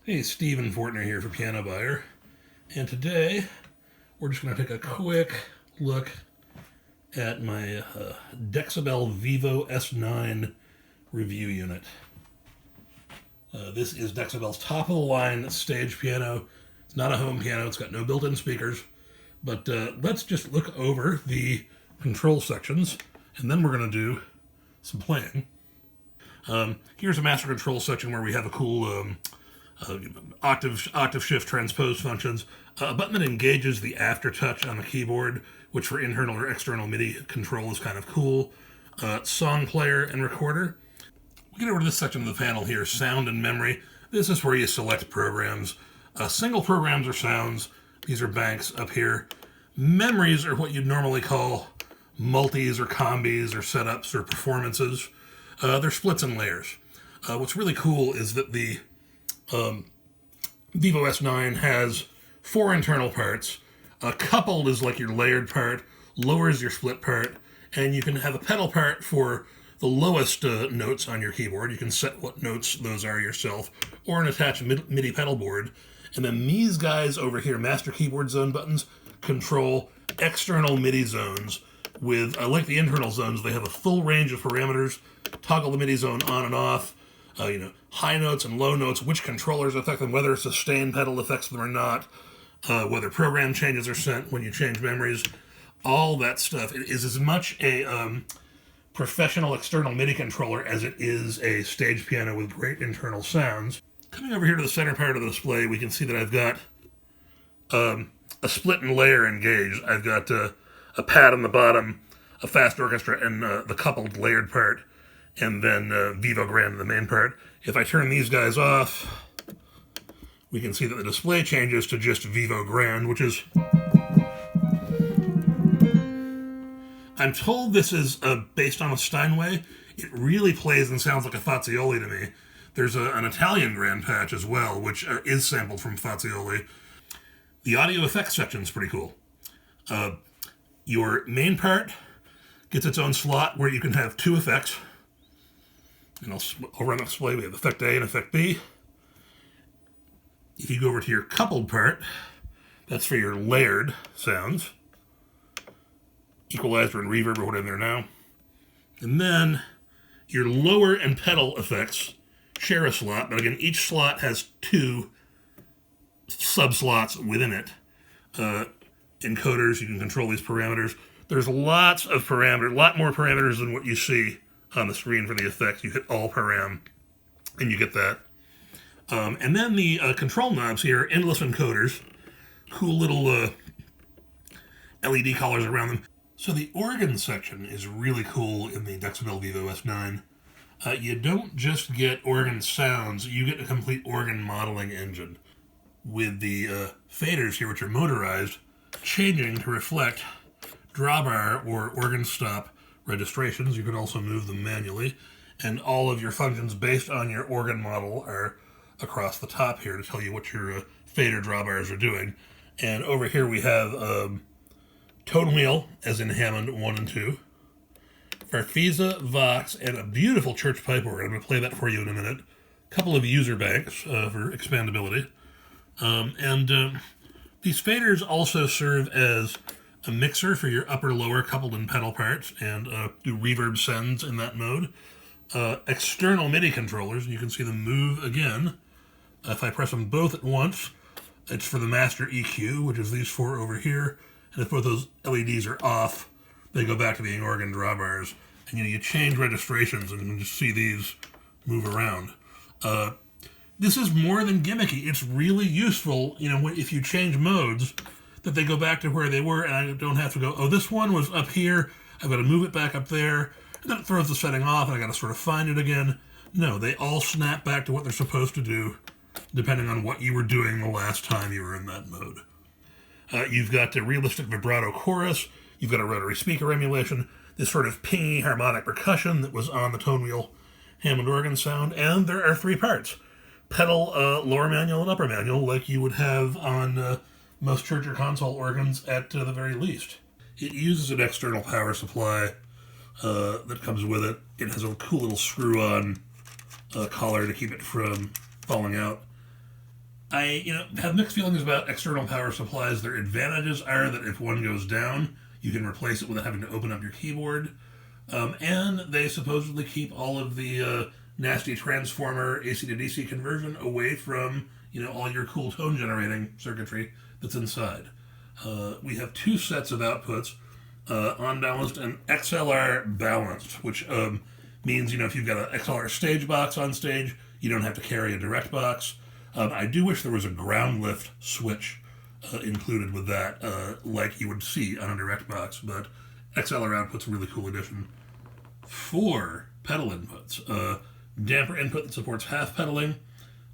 Hey, Stephen Fortner here for Piano Buyer, and today we're just going to take a quick look at my Dexibell Vivo S9 review unit. This is Dexibell's top-of-the-line stage piano. It's not a home piano, it's got no built-in speakers, but let's just look over the control sections, and then we're going to do some playing. Here's a master control section where we have a cool octave shift transpose functions, a button that engages the aftertouch on the keyboard, which for internal or external MIDI control is kind of cool, song player and recorder. We get over to this section of the panel here, sound and memory. This is where you select programs. Single programs are sounds. These are banks up here. Memories are what you'd normally call multis or combis or setups or performances. They're splits and layers. What's really cool is that the Vivo S9 has 4 internal parts. Coupled is like your layered part, lower is your split part, and you can have a pedal part for the lowest notes on your keyboard. You can set what notes those are yourself, or an attached MIDI pedal board. And then these guys over here, master keyboard zone buttons, control external MIDI zones with, like the internal zones, they have a full range of parameters, toggle the MIDI zone on and off, high notes and low notes, which controllers affect them, whether a sustain pedal affects them or not, whether program changes are sent when you change memories, all that stuff. It is as much a professional external MIDI controller as it is a stage piano with great internal sounds. Coming over here to the center part of the display, we can see that I've got a split and layer engaged. I've got a pad on the bottom, a fast orchestra, and the coupled layered part, and then Vivo Grand, the main part. If I turn these guys off, we can see that the display changes to just Vivo Grand, which is... I'm told this is based on a Steinway. It really plays and sounds like a Fazioli to me. There's an Italian Grand patch as well, which is sampled from Fazioli. The audio effects section is pretty cool. Your main part gets its own slot where you can have 2 effects. And over on the display, we have Effect A and Effect B. If you go over to your coupled part, that's for your layered sounds. Equalizer and reverb are what in there now. And then your lower and pedal effects share a slot, but again, each slot has 2 sub-slots within it. Encoders, you can control these parameters. There's lots of parameters, a lot more parameters than what you see on the screen for the effects. You hit all param, and you get that. And then the control knobs here, endless encoders, cool little LED collars around them. So the organ section is really cool in the Dexibell Vivo S9. You don't just get organ sounds, you get a complete organ modeling engine with the faders here, which are motorized, changing to reflect drawbar or organ stop registrations. You can also move them manually, and all of your functions based on your organ model are across the top here to tell you what your fader drawbars are doing. And over here we have tone wheel, as in Hammond 1 and 2, Farfisa, Vox, and a beautiful church pipe organ. I'm going to play that for you in a minute. A couple of user banks for expandability. These faders also serve as a mixer for your upper-lower coupled and pedal parts, and do reverb sends in that mode. External MIDI controllers, and you can see them move again. If I press them both at once, it's for the master EQ, which is these 4 over here. And if both those LEDs are off, they go back to being organ drawbars. And you change registrations, and you can just see these move around. This is more than gimmicky. It's really useful, if you change modes, that they go back to where they were, and I don't have to go, oh, this one was up here, I've got to move it back up there, and then it throws the setting off, and I got to sort of find it again. No, they all snap back to what they're supposed to do, depending on what you were doing the last time you were in that mode. You've got a realistic vibrato chorus, you've got a rotary speaker emulation, this sort of pingy harmonic percussion that was on the tone wheel Hammond organ sound, and there are 3 parts. Pedal, lower manual, and upper manual, like you would have on most church or console organs at the very least. It uses an external power supply that comes with it. It has a cool little screw-on collar to keep it from falling out. I have mixed feelings about external power supplies. Their advantages are that if one goes down, you can replace it without having to open up your keyboard. And they supposedly keep all of the nasty transformer AC to DC conversion away from, all your cool tone generating circuitry that's inside. We have two sets of outputs, unbalanced and XLR balanced, which means, if you've got an XLR stage box on stage, you don't have to carry a direct box. I do wish there was a ground lift switch included with that, like you would see on a direct box, but XLR output's a really cool addition. 4 pedal inputs. Damper input that supports half pedaling,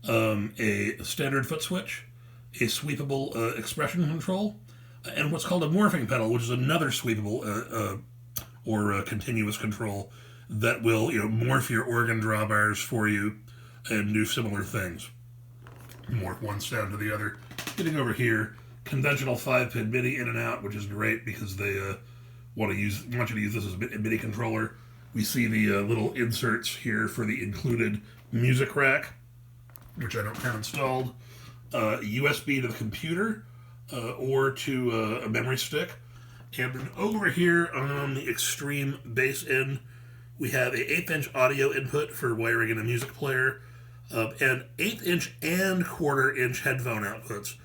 a standard foot switch, a sweepable expression control, and what's called a morphing pedal, which is another sweepable or continuous control that will morph your organ drawbars for you and do similar things. Morph one sound to the other. Getting over here, conventional 5-pin MIDI in and out, which is great because they want you to use this as a MIDI controller. We see the little inserts here for the included music rack, which I don't have installed. USB to the computer or to a memory stick. And then over here on the extreme bass end, we have a 1/8" audio input for wiring in a music player, and 1/8" and 1/4" headphone outputs.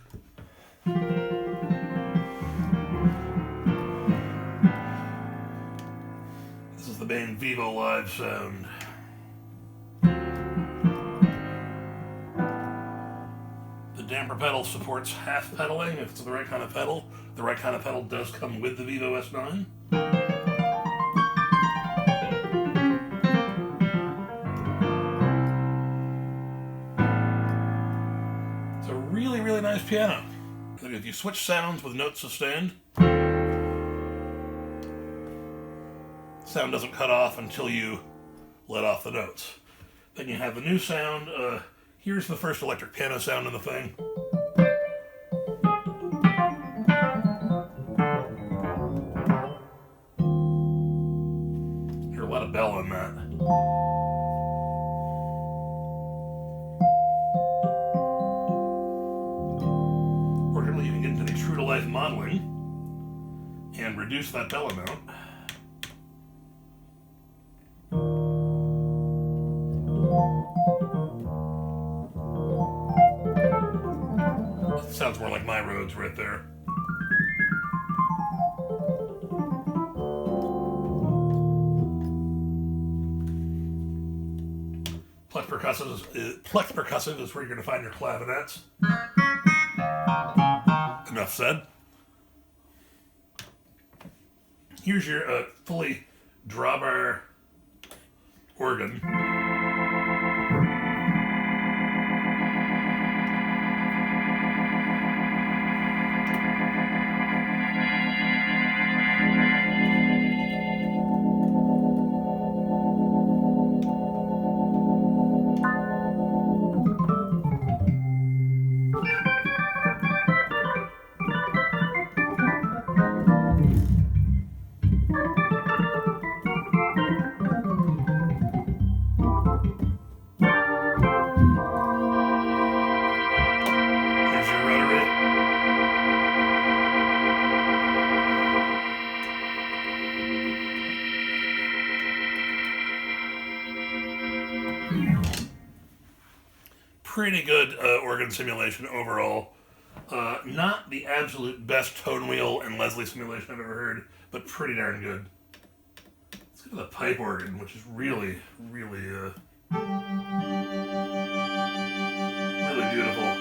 This is the main Vivo Live sound. The damper pedal supports half pedaling if it's the right kind of pedal. The right kind of pedal does come with the Vivo S9. It's a really, really nice piano. If you switch sounds with notes sustained, sound doesn't cut off until you let off the notes. Then you have the new sound. Here's the first electric piano sound in the thing. Hear a lot of bell in that. Fortunately, you can get into the true to life modeling and reduce that bell amount. Sounds more like my roads right there. Plex percussive is where you're going to find your clavinets. Enough said. Here's your fully drawbar organ. Pretty good organ simulation overall. Not the absolute best tone wheel and Leslie simulation I've ever heard, but pretty darn good. Let's get to the pipe organ, which is really, really, really beautiful.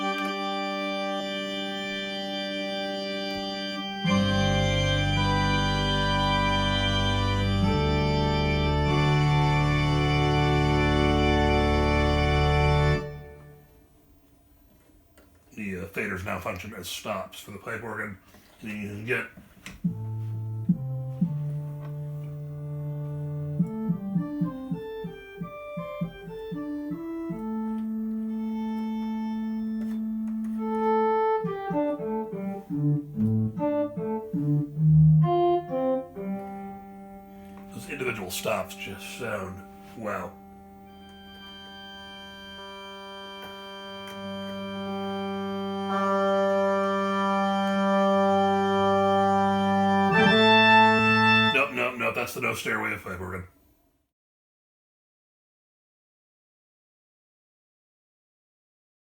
The faders now function as stops for the pipe organ, and you can get those individual stops just sound wow. that's the no stairway of pipe organ.